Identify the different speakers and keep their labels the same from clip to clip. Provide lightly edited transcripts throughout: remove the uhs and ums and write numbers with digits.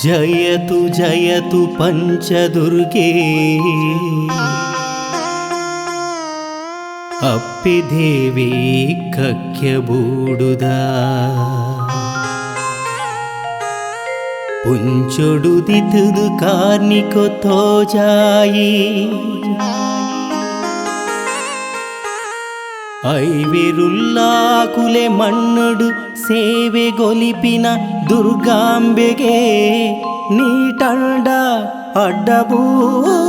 Speaker 1: जयतु जयतु पंचदुर्गे अप्पिदेवी कक्यबूडुदा पुंचोडुदितुदु कार्निको तोजाई ಐವಿರುಲ್ಲಾಕುಲೆ ಮಣ್ಣುಡು ಸೇವೆ ಗೊಲಿಪಿನ ದುರ್ಗಾಂಬೆಗೆ ನೀಟಂಡ ಅಡ್ಡಬೂರೊನುಗಾ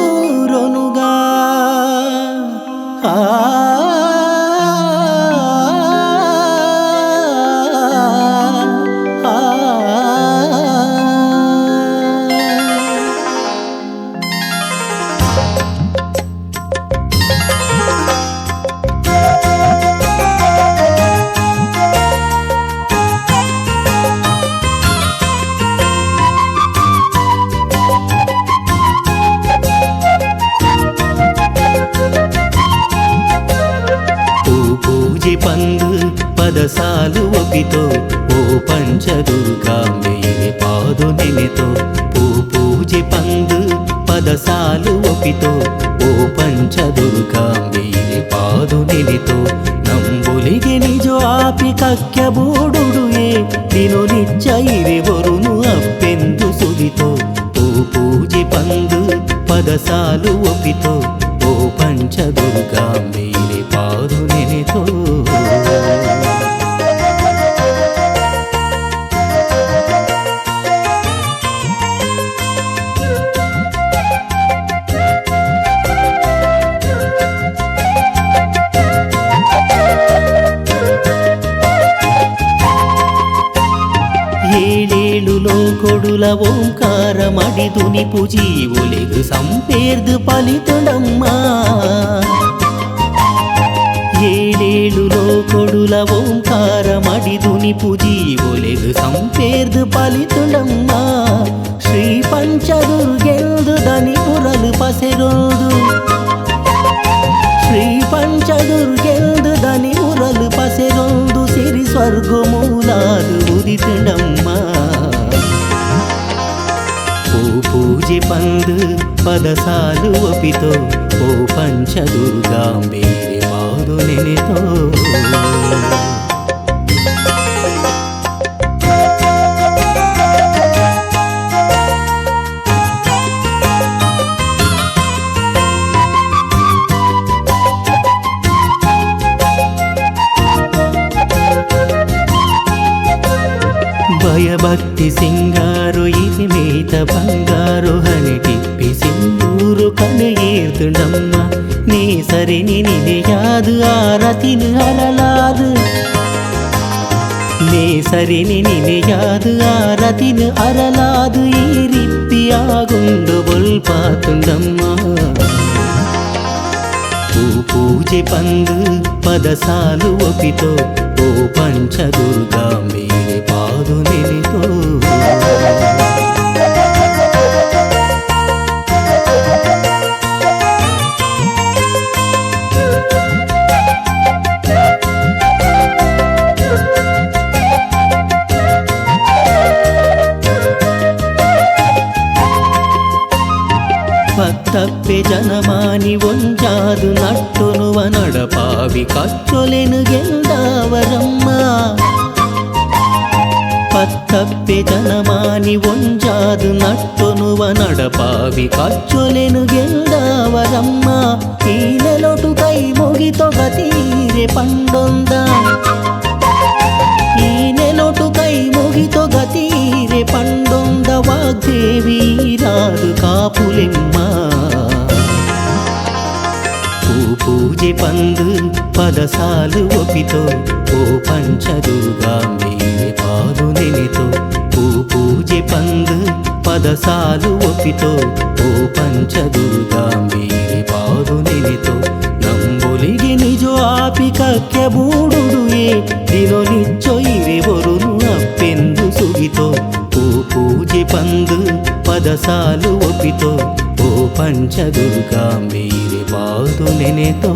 Speaker 1: पंद पदसालु ओपितो ओ पंचदुर्गांबे पादु नेनेतो पूजे पंद पदसालु ओपितो ओ पंचदुर्गांबे पादु नेनेतो नंबुलिगे निजो आपि कक्यबूडुडुये दिनो निच्चैरे वरुनु अप्पेंदु सुगितो पूजे पंद पदसालु ओपितो ओ पंचदुर्गांबे पादु नेनेतो ఏడేళ్ళు లోకొడుల ఓంకారమడిదుని పూజీవులెగు సంపేర్దు పలితుడమ్మా ఏడేళ్ళు లోకొడుల ఓంకారమడిదుని పూజీవులెగు సంపేర్దు పలితుడమ్మా శ్రీ పంచదుర్గెందు దని పురలు పసెరోదు శ్రీ పంచదుర్గెందు దని పురలు పసెరోదు సిరి స్వర్గమూలాలు ఉదితుడమ్మా పూజೆ पंद पदसालु ओपितो ओ पंचदुर्गांबे पादु नेनेतो భయభక్తి సింగారు ఇది మేత బంగారు హని టిప్పి సింధూరు కనీర్తుడమ్మ నీ సరిని నిలయాదు ఆరతిని అరలాదు నీ సరిని నిలయాదు ఆరతిని అరలాదు ఈ రిప్పి ఆగుండు బొల్పాతుండమ్మ పూజೆ पंद पदसालु ओपितो ओ पंचदुर्गांबे पादु नेनेतो ಪತ್ತಪ್ಪೆ ಜನಮಾನಿ ಒಂಜಾದು ನಟ್ಟೊನುವ ನಡಪಾವಿ ಕಚ್ಚೊಲೆನು ಗೆಲ್ದಾವರಮ್ಮ ಪತ್ತಪ್ಪೆ ಜನಮಾನಿ ಒಂಜಾದು ನಟ್ಟೊನುವ ನಡಪಾವಿ ಕಚ್ಚೊಲೆನು ಗೆಲ್ದಾವರಮ್ಮ ಈ ನೆಲೊಟು ಕೈ ಮುಗಿತೊ ಗತೀರೆ ಪಂಡೊಂದ ಈ ನೆಲೊಟು ಕೈ ಮುಗಿತೊ ಗತೀರೆ ಪಂಡೊಂದ ವಾಗ್ದೇವಿ ರಾದು ಕಾಪುಲೆಮ್ಮ పూజೆ पंद पदसालु ओपितो ओ पंचदुर्गांबे पादु नेनेतो पूजे पंद पदसालु ओपितो ओ पंचदुर्गांबे पादु नेनेतो नंबुलिगे निजो आपि कक्यबूडुडुये दिनो निच्चोइरे वरुनु अप्पेंदु सुगितो पूजे पंद पदसालु ओपितो ओ पंचदुर्गांबे पादु नेनेतो।